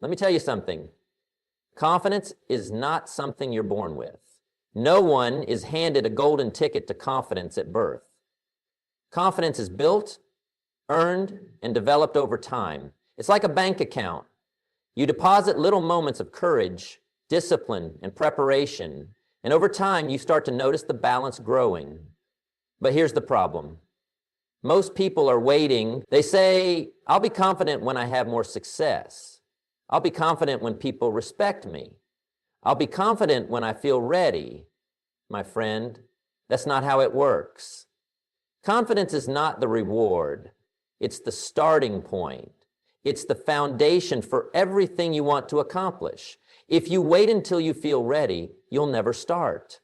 Let me tell you something. Confidence is not something you're born with. No one is handed a golden ticket to confidence at birth. Confidence is built, earned, and developed over time. It's like a bank account. You deposit little moments of courage, discipline, and preparation, and over time you start to notice the balance growing. But here's the problem. Most people are waiting. They say, I'll be confident when I have more success. I'll be confident when people respect me. I'll be confident when I feel ready. My friend, that's not how it works. Confidence is not the reward. It's the starting point. It's the foundation for everything you want to accomplish. If you wait until you feel ready, you'll never start.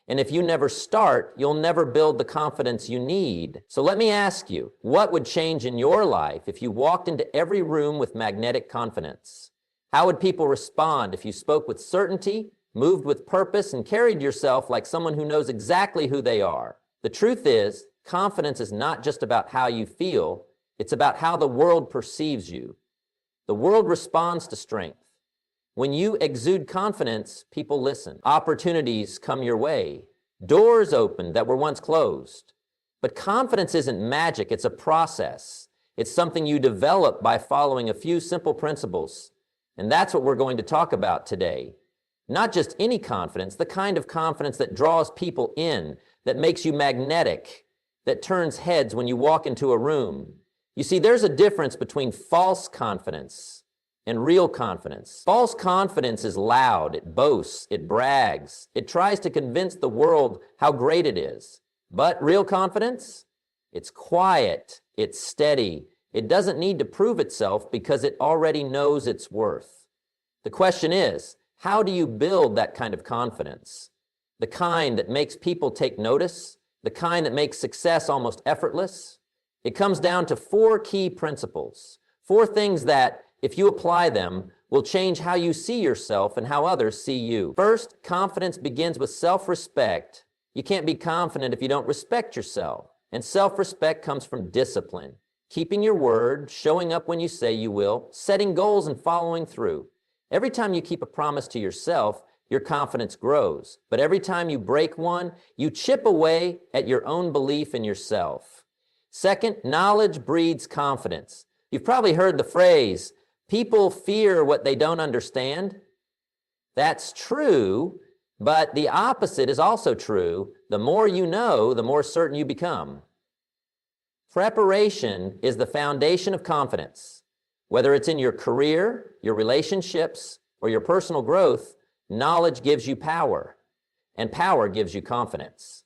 And if you never start, you'll never build the confidence you need. So let me ask you, what would change in your life if you walked into every room with magnetic confidence? How would people respond if you spoke with certainty, moved with purpose, and carried yourself like someone who knows exactly who they are? The truth is, confidence is not just about how you feel, it's about how the world perceives you. The world responds to strength. When you exude confidence, people listen. Opportunities come your way. Doors open that were once closed. But confidence isn't magic, it's a process. It's something you develop by following a few simple principles. And that's what we're going to talk about today. Not just any confidence, the kind of confidence that draws people in, that makes you magnetic, that turns heads when you walk into a room. You see, there's a difference between false confidence and real confidence. False confidence is loud, it boasts, it brags, it tries to convince the world how great it is. But real confidence? It's quiet, it's steady, it doesn't need to prove itself because it already knows its worth. The question is, how do you build that kind of confidence? The kind that makes people take notice, the kind that makes success almost effortless? It comes down to 4 key principles, 4 things that, if you apply them, will change how you see yourself and how others see you. First, confidence begins with self-respect. You can't be confident if you don't respect yourself. And self-respect comes from discipline. Keeping your word, showing up when you say you will, setting goals and following through. Every time you keep a promise to yourself, your confidence grows. But every time you break one, you chip away at your own belief in yourself. Second, knowledge breeds confidence. You've probably heard the phrase, people fear what they don't understand. That's true, but the opposite is also true. The more you know, the more certain you become. Preparation is the foundation of confidence. Whether it's in your career, your relationships, or your personal growth, knowledge gives you power, and power gives you confidence.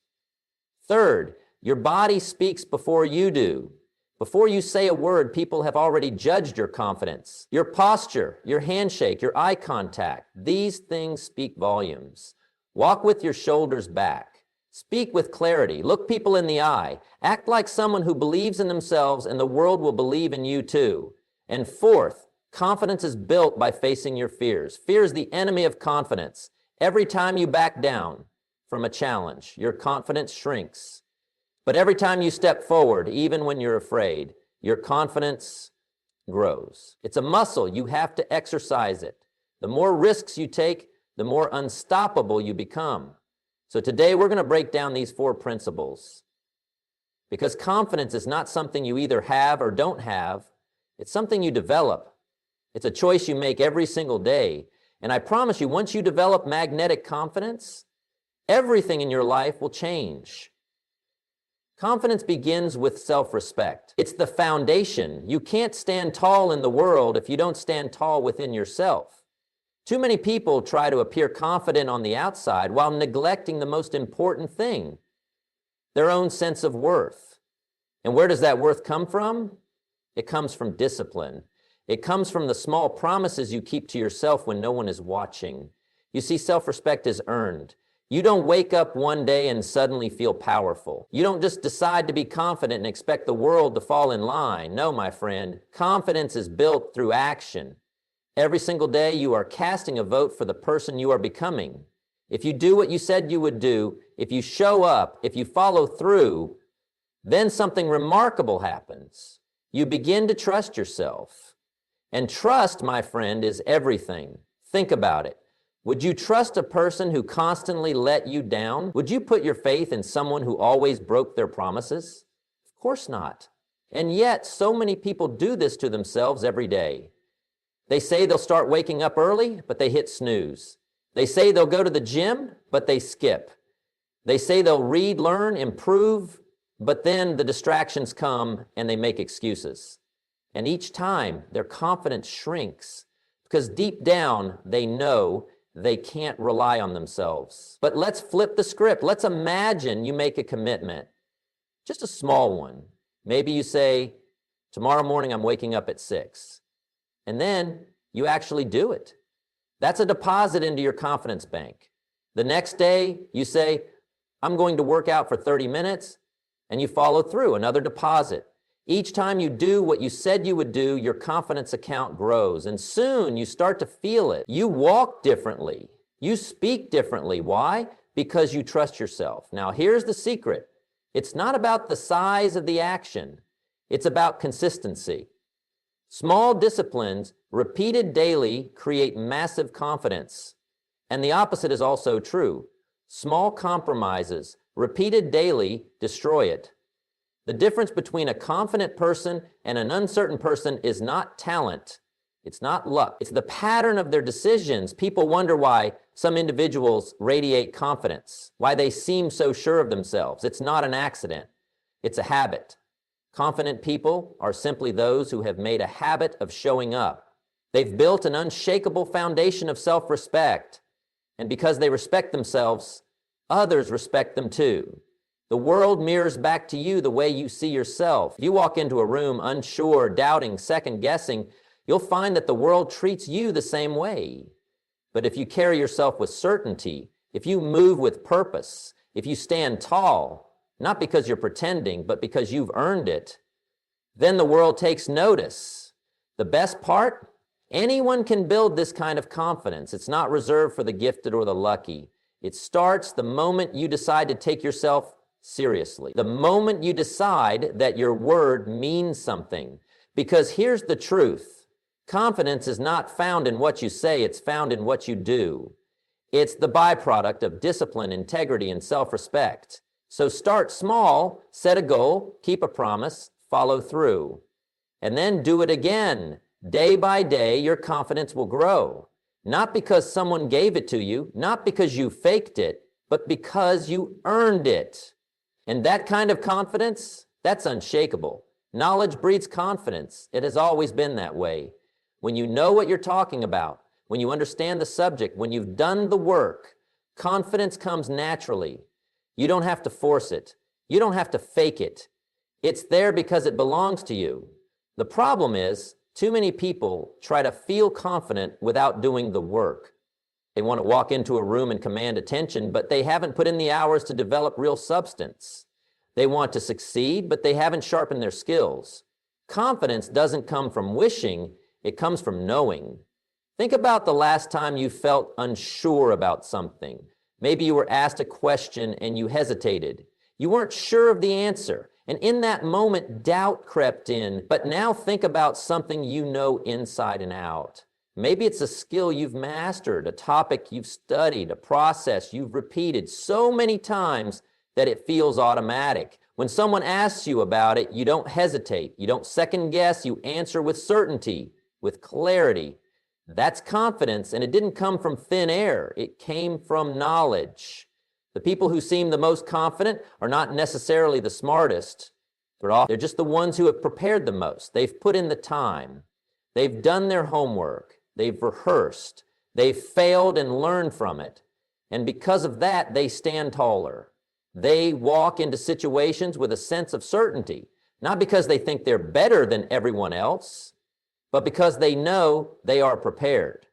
Third, your body speaks before you do. Before you say a word, people have already judged your confidence. Your posture, your handshake, your eye contact, these things speak volumes. Walk with your shoulders back. Speak with clarity. Look people in the eye. Act like someone who believes in themselves, and the world will believe in you too. And fourth, confidence is built by facing your fears. Fear is the enemy of confidence. Every time you back down from a challenge, your confidence shrinks. But every time you step forward, even when you're afraid, your confidence grows. It's a muscle. You have to exercise it. The more risks you take, the more unstoppable you become. So today we're going to break down these 4 principles. Because confidence is not something you either have or don't have. It's something you develop. It's a choice you make every single day. And I promise you, once you develop magnetic confidence, everything in your life will change. Confidence begins with self-respect. It's the foundation. You can't stand tall in the world if you don't stand tall within yourself. Too many people try to appear confident on the outside while neglecting the most important thing, their own sense of worth. And where does that worth come from? It comes from discipline. It comes from the small promises you keep to yourself when no one is watching. You see, self-respect is earned. You don't wake up one day and suddenly feel powerful. You don't just decide to be confident and expect the world to fall in line. No, my friend, confidence is built through action. Every single day you are casting a vote for the person you are becoming. If you do what you said you would do, if you show up, if you follow through, then something remarkable happens. You begin to trust yourself. And trust, my friend, is everything. Think about it. Would you trust a person who constantly let you down? Would you put your faith in someone who always broke their promises? Of course not. And yet, so many people do this to themselves every day. They say they'll start waking up early, but they hit snooze. They say they'll go to the gym, but they skip. They say they'll read, learn, improve, but then the distractions come and they make excuses. And each time, their confidence shrinks because deep down, they know they can't rely on themselves. But let's flip the script. Let's imagine you make a commitment, just a small one. Maybe you say, tomorrow morning I'm waking up at 6. And then you actually do it. That's a deposit into your confidence bank. The next day, you say, I'm going to work out for 30 minutes, and you follow through, another deposit. Each time you do what you said you would do, your confidence account grows, and soon you start to feel it. You walk differently. You speak differently. Why? Because you trust yourself. Now, here's the secret. It's not about the size of the action. It's about consistency. Small disciplines, repeated daily, create massive confidence. And the opposite is also true. Small compromises, repeated daily, destroy it. The difference between a confident person and an uncertain person is not talent. It's not luck. It's the pattern of their decisions. People wonder why some individuals radiate confidence, why they seem so sure of themselves. It's not an accident. It's a habit. Confident people are simply those who have made a habit of showing up. They've built an unshakable foundation of self-respect. And because they respect themselves, others respect them too. The world mirrors back to you the way you see yourself. If you walk into a room unsure, doubting, second-guessing, you'll find that the world treats you the same way. But if you carry yourself with certainty, if you move with purpose, if you stand tall, not because you're pretending, but because you've earned it, then the world takes notice. The best part? Anyone can build this kind of confidence. It's not reserved for the gifted or the lucky. It starts the moment you decide to take yourself seriously. The moment you decide that your word means something. Because here's the truth. Confidence is not found in what you say, it's found in what you do. It's the byproduct of discipline, integrity, and self-respect. So start small, set a goal, keep a promise, follow through. And then do it again. Day by day, your confidence will grow. Not because someone gave it to you, not because you faked it, but because you earned it. And that kind of confidence, that's unshakable. Knowledge breeds confidence. It has always been that way. When you know what you're talking about, when you understand the subject, when you've done the work, confidence comes naturally. You don't have to force it. You don't have to fake it. It's there because it belongs to you. The problem is, too many people try to feel confident without doing the work. They want to walk into a room and command attention, but they haven't put in the hours to develop real substance. They want to succeed, but they haven't sharpened their skills. Confidence doesn't come from wishing, it comes from knowing. Think about the last time you felt unsure about something. Maybe you were asked a question and you hesitated. You weren't sure of the answer. And in that moment, doubt crept in. But now think about something you know inside and out. Maybe it's a skill you've mastered, a topic you've studied, a process you've repeated so many times that it feels automatic. When someone asks you about it, you don't hesitate. You don't second guess. You answer with certainty, with clarity. That's confidence, and it didn't come from thin air. It came from knowledge. The people who seem the most confident are not necessarily the smartest. They're just the ones who have prepared the most. They've put in the time. They've done their homework. They've rehearsed. They've failed and learned from it. And because of that, they stand taller. They walk into situations with a sense of certainty, not because they think they're better than everyone else, but because they know they are prepared.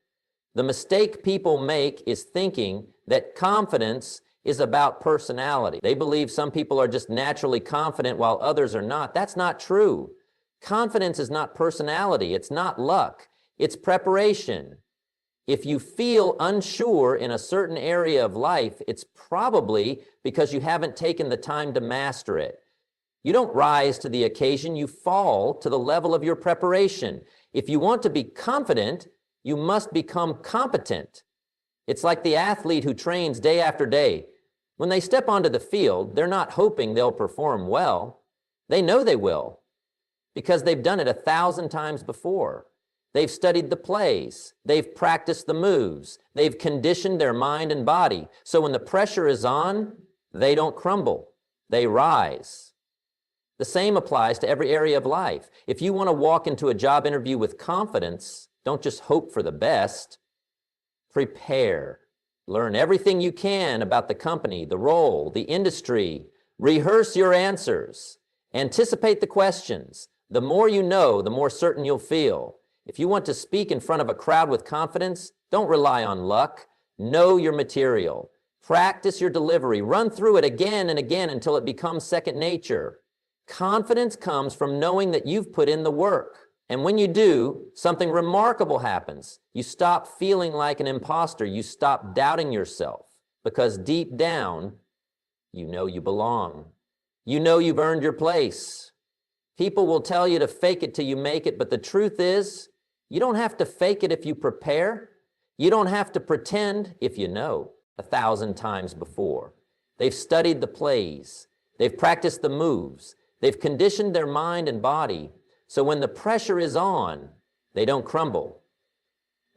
The mistake people make is thinking that confidence is about personality. They believe some people are just naturally confident while others are not. That's not true. Confidence is not personality. It's not luck. It's preparation. If you feel unsure in a certain area of life, it's probably because you haven't taken the time to master it. You don't rise to the occasion, you fall to the level of your preparation. If you want to be confident, you must become competent. It's like the athlete who trains day after day. When they step onto the field, they're not hoping they'll perform well. They know they will because they've done it 1,000 times before. They've studied the plays. They've practiced the moves. They've conditioned their mind and body. So when the pressure is on, they don't crumble. They rise. The same applies to every area of life. If you want to walk into a job interview with confidence, don't just hope for the best. Prepare. Learn everything you can about the company, the role, the industry. Rehearse your answers. Anticipate the questions. The more you know, the more certain you'll feel. If you want to speak in front of a crowd with confidence, don't rely on luck. Know your material. Practice your delivery. Run through it again and again until it becomes second nature. Confidence comes from knowing that you've put in the work. And when you do, something remarkable happens. You stop feeling like an imposter. You stop doubting yourself because deep down, you know you belong. You know you've earned your place. People will tell you to fake it till you make it, but the truth is, you don't have to fake it if you prepare. You don't have to pretend if you know 1,000 times before. They've studied the plays. They've practiced the moves. They've conditioned their mind and body. So when the pressure is on, they don't crumble.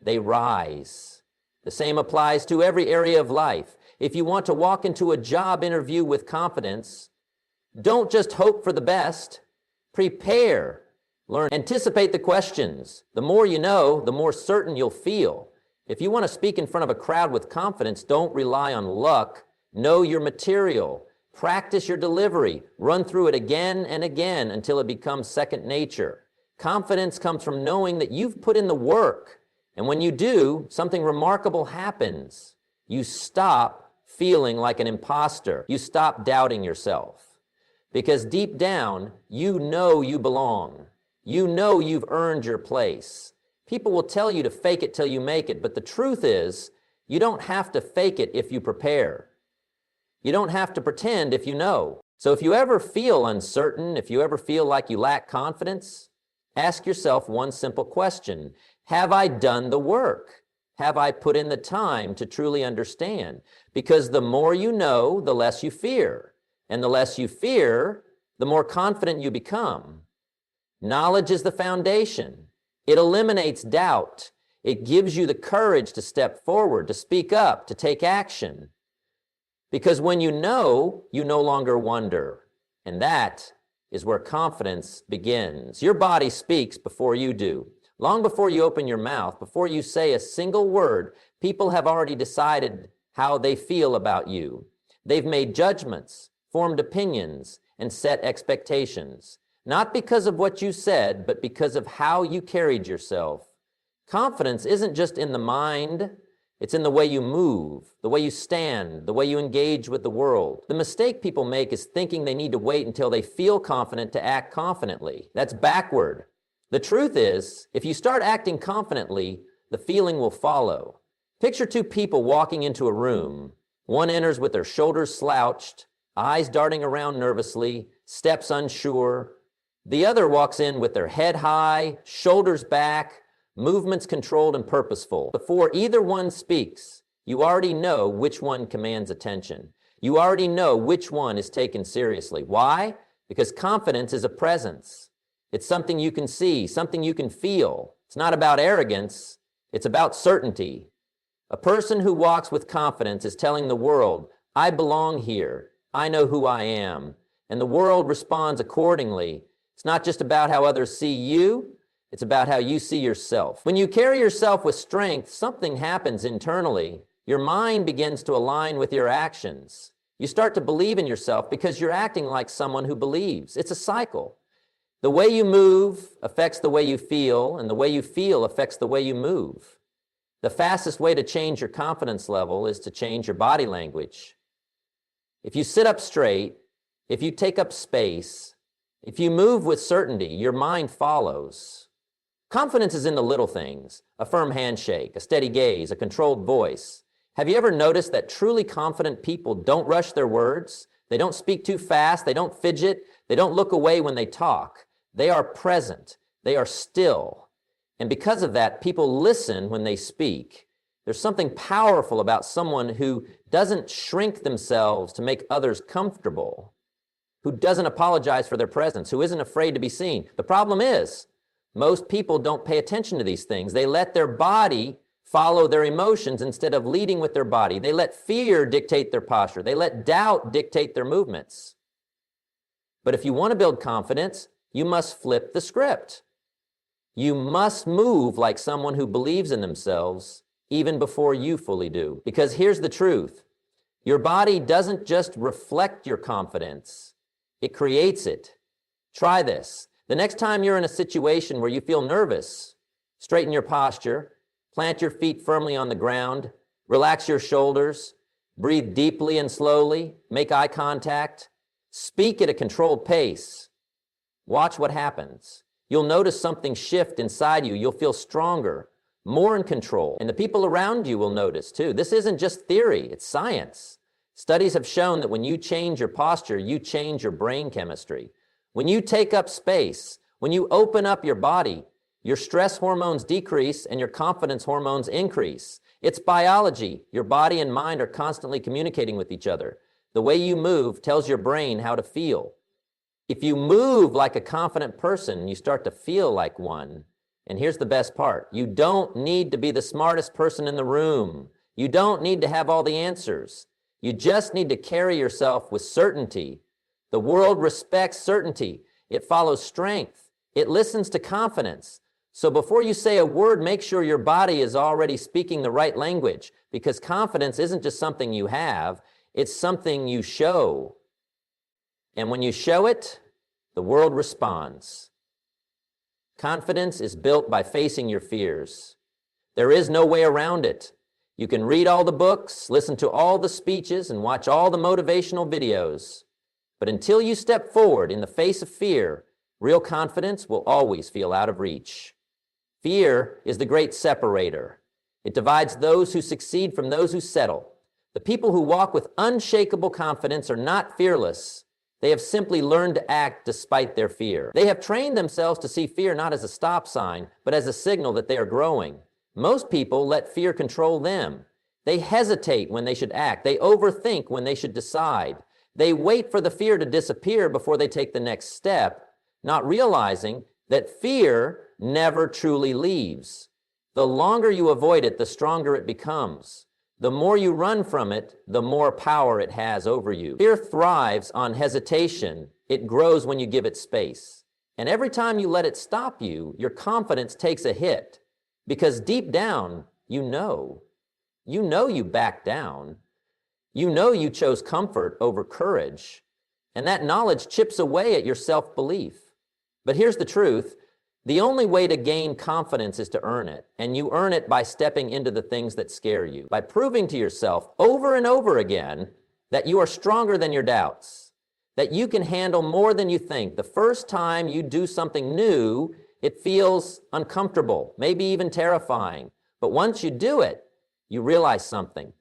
They rise. The same applies to every area of life. If you want to walk into a job interview with confidence, don't just hope for the best. Prepare. Learn. Anticipate the questions. The more you know, the more certain you'll feel. If you want to speak in front of a crowd with confidence, don't rely on luck. Know your material. Practice your delivery. Run through it again and again until it becomes second nature. Confidence comes from knowing that you've put in the work. And when you do, something remarkable happens. You stop feeling like an imposter. You stop doubting yourself. Because deep down, you know you belong. You know you've earned your place. People will tell you to fake it till you make it, but the truth is, you don't have to fake it if you prepare. You don't have to pretend if you know. So if you ever feel uncertain, if you ever feel like you lack confidence, ask yourself one simple question. Have I done the work? Have I put in the time to truly understand? Because the more you know, the less you fear. And the less you fear, the more confident you become. Knowledge is the foundation. It eliminates doubt. It gives you the courage to step forward, to speak up, to take action. Because when you know, you no longer wonder. And that is where confidence begins. Your body speaks before you do. Long before you open your mouth, before you say a single word, people have already decided how they feel about you. They've made judgments, formed opinions, and set expectations. Not because of what you said, but because of how you carried yourself. Confidence isn't just in the mind, it's in the way you move, the way you stand, the way you engage with the world. The mistake people make is thinking they need to wait until they feel confident to act confidently. That's backward. The truth is, if you start acting confidently, the feeling will follow. Picture two people walking into a room. One enters with their shoulders slouched, eyes darting around nervously, steps unsure. The other walks in with their head high, shoulders back, movements controlled and purposeful. Before either one speaks, you already know which one commands attention. You already know which one is taken seriously. Why? Because confidence is a presence. It's something you can see, something you can feel. It's not about arrogance, it's about certainty. A person who walks with confidence is telling the world, I belong here, I know who I am, and the world responds accordingly. It's not just about how others see you, it's about how you see yourself. When you carry yourself with strength, something happens internally. Your mind begins to align with your actions. You start to believe in yourself because you're acting like someone who believes. It's a cycle. The way you move affects the way you feel, and the way you feel affects the way you move. The fastest way to change your confidence level is to change your body language. If you sit up straight, if you take up space, if you move with certainty, your mind follows. Confidence is in the little things, a firm handshake, a steady gaze, a controlled voice. Have you ever noticed that truly confident people don't rush their words? They don't speak too fast, they don't fidget, they don't look away when they talk. They are present, they are still. And because of that, people listen when they speak. There's something powerful about someone who doesn't shrink themselves to make others comfortable, who doesn't apologize for their presence, who isn't afraid to be seen. The problem is, most people don't pay attention to these things. They let their body follow their emotions instead of leading with their body. They let fear dictate their posture. They let doubt dictate their movements. But if you want to build confidence, you must flip the script. You must move like someone who believes in themselves even before you fully do. Because here's the truth. Your body doesn't just reflect your confidence. It creates it. Try this. The next time you're in a situation where you feel nervous, straighten your posture, plant your feet firmly on the ground, relax your shoulders, breathe deeply and slowly, make eye contact, speak at a controlled pace. Watch what happens. You'll notice something shift inside you. You'll feel stronger, more in control. And the people around you will notice too. This isn't just theory, it's science. Studies have shown that when you change your posture, you change your brain chemistry. When you take up space, when you open up your body, your stress hormones decrease and your confidence hormones increase. It's biology. Your body and mind are constantly communicating with each other. The way you move tells your brain how to feel. If you move like a confident person, you start to feel like one. And here's the best part. You don't need to be the smartest person in the room. You don't need to have all the answers. You just need to carry yourself with certainty. The world respects certainty. It follows strength. It listens to confidence. So before you say a word, make sure your body is already speaking the right language, because confidence isn't just something you have, it's something you show. And when you show it, the world responds. Confidence is built by facing your fears. There is no way around it. You can read all the books, listen to all the speeches, and watch all the motivational videos. But until you step forward in the face of fear, real confidence will always feel out of reach. Fear is the great separator. It divides those who succeed from those who settle. The people who walk with unshakable confidence are not fearless. They have simply learned to act despite their fear. They have trained themselves to see fear not as a stop sign, but as a signal that they are growing. Most people let fear control them. They hesitate when they should act. They overthink when they should decide. They wait for the fear to disappear before they take the next step, not realizing that fear never truly leaves. The longer you avoid it, the stronger it becomes. The more you run from it, the more power it has over you. Fear thrives on hesitation. It grows when you give it space. And every time you let it stop you, your confidence takes a hit. Because deep down, you know you backed down. You know you chose comfort over courage. And that knowledge chips away at your self-belief. But here's the truth. The only way to gain confidence is to earn it, and you earn it by stepping into the things that scare you, by proving to yourself over and over again that you are stronger than your doubts, that you can handle more than you think. The first time you do something new, it feels uncomfortable, maybe even terrifying. But once you do it, you realize something.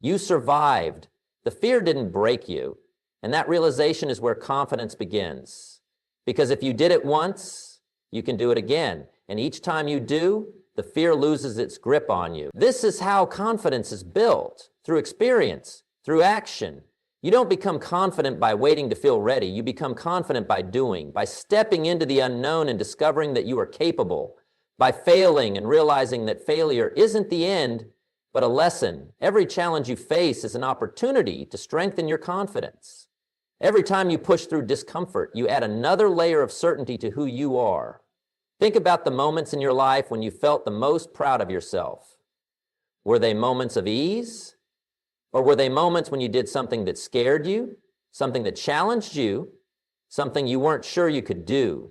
You survived. The fear didn't break you, and that realization is where confidence begins. Because if you did it once, you can do it again. And each time you do, the fear loses its grip on you. This is how confidence is built, through experience, through action. You don't become confident by waiting to feel ready. You become confident by doing, by stepping into the unknown and discovering that you are capable, by failing and realizing that failure isn't the end, but a lesson. Every challenge you face is an opportunity to strengthen your confidence. Every time you push through discomfort, you add another layer of certainty to who you are. Think about the moments in your life when you felt the most proud of yourself. Were they moments of ease? Or were they moments when you did something that scared you, something that challenged you, something you weren't sure you could do?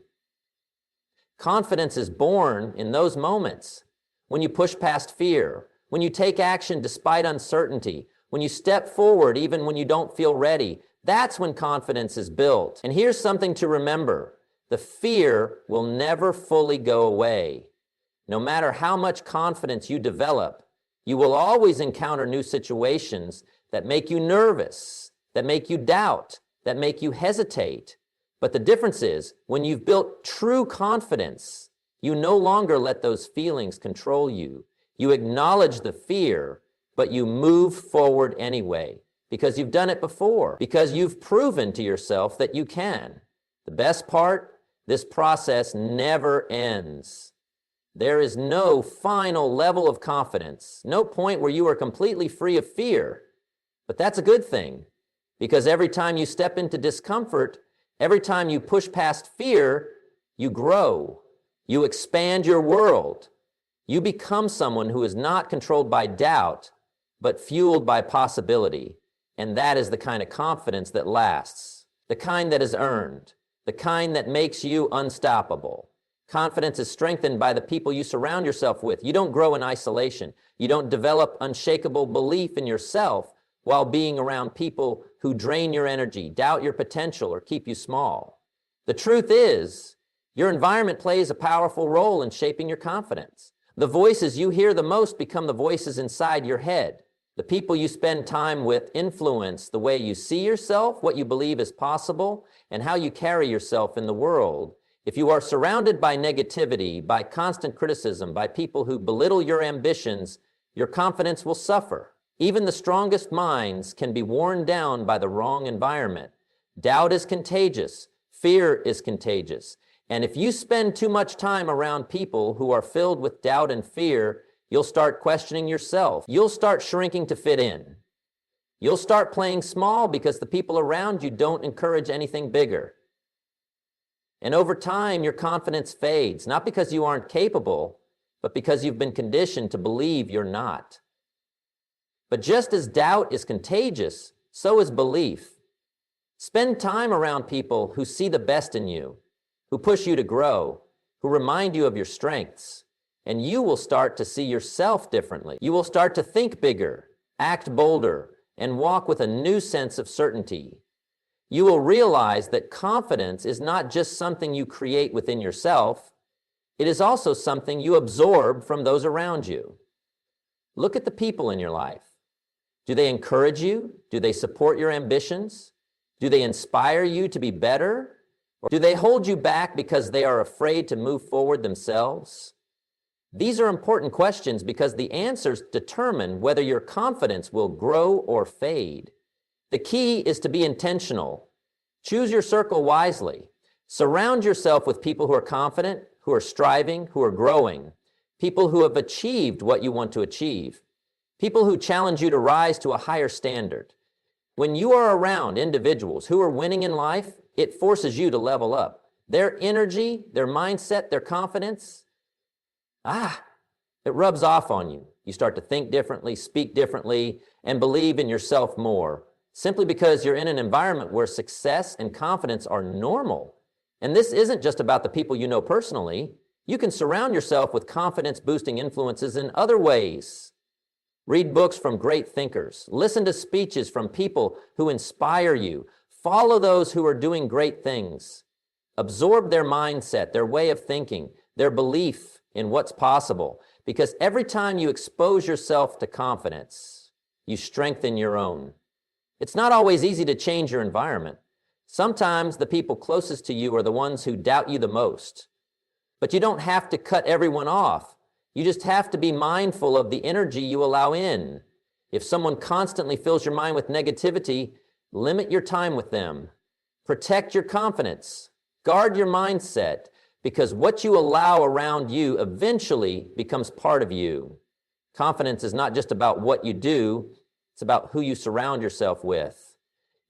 Confidence is born in those moments, when you push past fear, when you take action despite uncertainty, when you step forward even when you don't feel ready. That's when confidence is built. And here's something to remember. The fear will never fully go away. No matter how much confidence you develop, you will always encounter new situations that make you nervous, that make you doubt, that make you hesitate. But the difference is, when you've built true confidence, You no longer let those feelings control you. You acknowledge the fear, but you move forward anyway, because you've done it before, because you've proven to yourself that you can. The best part, this process never ends. There is no final level of confidence, no point where you are completely free of fear. But that's a good thing, because every time you step into discomfort, every time you push past fear, you grow. You expand your world. You become someone who is not controlled by doubt, but fueled by possibility. And that is the kind of confidence that lasts, the kind that is earned, the kind that makes you unstoppable. Confidence is strengthened by the people you surround yourself with. You don't grow in isolation. You don't develop unshakable belief in yourself while being around people who drain your energy, doubt your potential, or keep you small. The truth is, your environment plays a powerful role in shaping your confidence. The voices you hear the most become the voices inside your head. The people you spend time with influence the way you see yourself, what you believe is possible, and how you carry yourself in the world. If you are surrounded by negativity, by constant criticism, by people who belittle your ambitions, your confidence will suffer. Even the strongest minds can be worn down by the wrong environment. Doubt is contagious. Fear is contagious. And if you spend too much time around people who are filled with doubt and fear, you'll start questioning yourself. You'll start shrinking to fit in. You'll start playing small because the people around you don't encourage anything bigger. And over time, your confidence fades, not because you aren't capable, but because you've been conditioned to believe you're not. But just as doubt is contagious, so is belief. Spend time around people who see the best in you, who push you to grow, who remind you of your strengths, and you will start to see yourself differently. You will start to think bigger, act bolder, and walk with a new sense of certainty. You will realize that confidence is not just something you create within yourself, it is also something you absorb from those around you. Look at the people in your life. Do they encourage you? Do they support your ambitions? Do they inspire you to be better? Or do they hold you back because they are afraid to move forward themselves? These are important questions because the answers determine whether your confidence will grow or fade. The key is to be intentional. Choose your circle wisely. Surround yourself with people who are confident, who are striving, who are growing, people who have achieved what you want to achieve, people who challenge you to rise to a higher standard. When you are around individuals who are winning in life, it forces you to level up. Their energy, their mindset, their confidence, it rubs off on you. You start to think differently, speak differently, and believe in yourself more, simply because you're in an environment where success and confidence are normal. And this isn't just about the people you know personally. You can surround yourself with confidence-boosting influences in other ways. Read books from great thinkers. Listen to speeches from people who inspire you. Follow those who are doing great things. Absorb their mindset, their way of thinking, their belief in what's possible. Because every time you expose yourself to confidence, you strengthen your own. It's not always easy to change your environment. Sometimes the people closest to you are the ones who doubt you the most. But you don't have to cut everyone off. You just have to be mindful of the energy you allow in. If someone constantly fills your mind with negativity, limit your time with them. Protect your confidence. Guard your mindset, because what you allow around you eventually becomes part of you. Confidence is not just about what you do, it's about who you surround yourself with.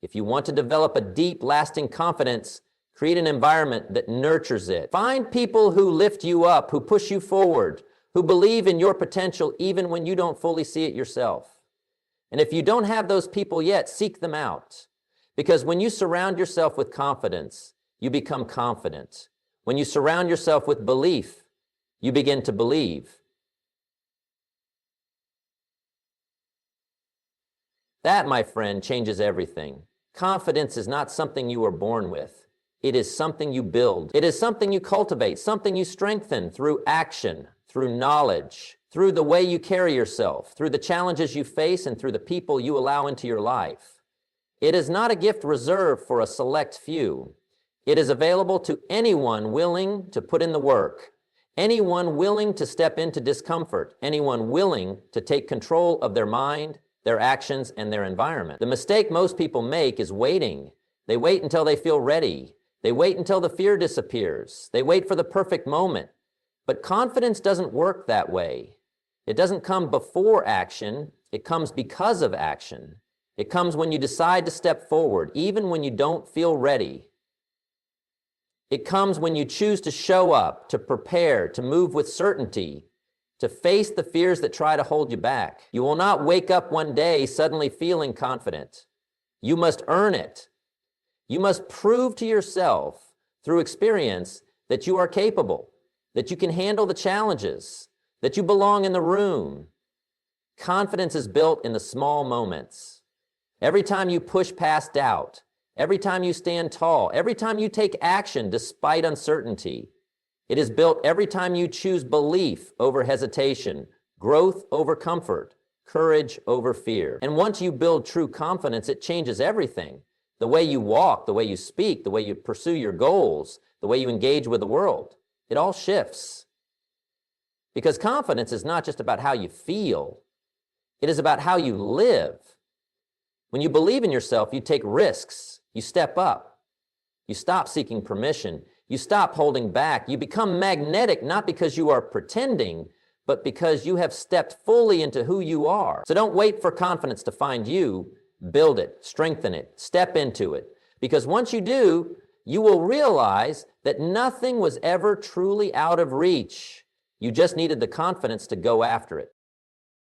If you want to develop a deep, lasting confidence, create an environment that nurtures it. Find people who lift you up, who push you forward, who believe in your potential even when you don't fully see it yourself. And if you don't have those people yet, seek them out. Because when you surround yourself with confidence, you become confident. When you surround yourself with belief, you begin to believe. That, my friend, changes everything. Confidence is not something you are born with. It is something you build. It is something you cultivate, something you strengthen through action, through knowledge, through the way you carry yourself, through the challenges you face, and through the people you allow into your life. It is not a gift reserved for a select few. It is available to anyone willing to put in the work. Anyone willing to step into discomfort, anyone willing to take control of their mind, their actions, and their environment. The mistake most people make is waiting. They wait until they feel ready. They wait until the fear disappears. They wait for the perfect moment. But confidence doesn't work that way. It doesn't come before action. It comes because of action. It comes when you decide to step forward, even when you don't feel ready. It comes when you choose to show up, to prepare, to move with certainty, to face the fears that try to hold you back. You will not wake up one day suddenly feeling confident. You must earn it. You must prove to yourself through experience that you are capable, that you can handle the challenges, that you belong in the room. Confidence is built in the small moments. Every time you push past doubt, every time you stand tall, every time you take action despite uncertainty, it is built every time you choose belief over hesitation, growth over comfort, courage over fear. And once you build true confidence, it changes everything. The way you walk, the way you speak, the way you pursue your goals, the way you engage with the world, it all shifts. Because confidence is not just about how you feel, it is about how you live. When you believe in yourself, you take risks, you step up, you stop seeking permission, you stop holding back, you become magnetic not because you are pretending, but because you have stepped fully into who you are. So don't wait for confidence to find you. Build it, strengthen it, step into it. Because once you do, you will realize that nothing was ever truly out of reach. You just needed the confidence to go after it.